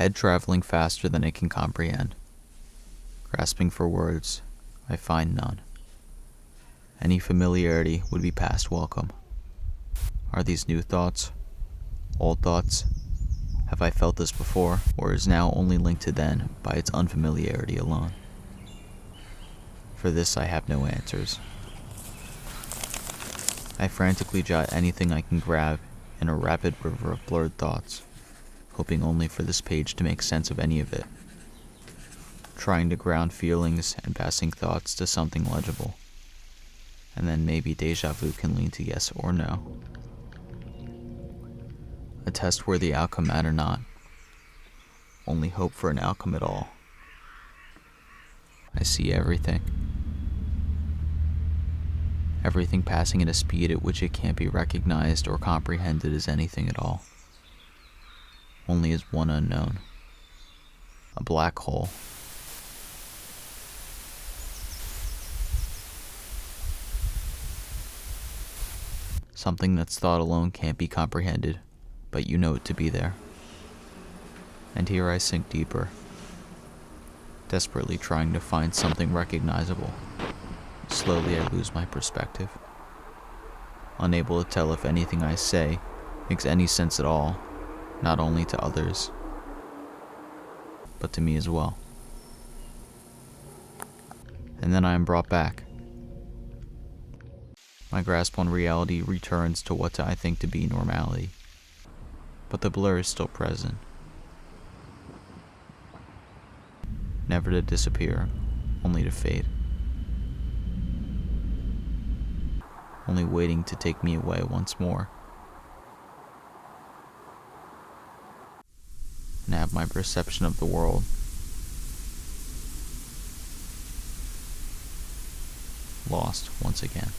head traveling faster than it can comprehend. Grasping for words, I find none. Any familiarity would be past welcome. Are these new thoughts? Old thoughts? Have I felt this before, or is now only linked to then by its unfamiliarity alone? For this I have no answers. I frantically jot anything I can grab in a rapid river of blurred thoughts, hoping only for this page to make sense of any of it, trying to ground feelings and passing thoughts to something legible, and then maybe deja vu can lean to yes or no. A test where the outcome matter not, only hope for an outcome at all. I see everything. Everything passing at a speed at which it can't be recognized or comprehended as anything at all. Only as one unknown. A black hole. Something that's thought alone can't be comprehended, but you know it to be there. And here I sink deeper, desperately trying to find something recognizable. Slowly I lose my perspective, unable to tell if anything I say makes any sense at all, not only to others, but to me as well. And then I am brought back. My grasp on reality returns to what I think to be normality, but the blur is still present, never to disappear, only to fade. Only waiting to take me away once more, and have my perception of the world lost once again.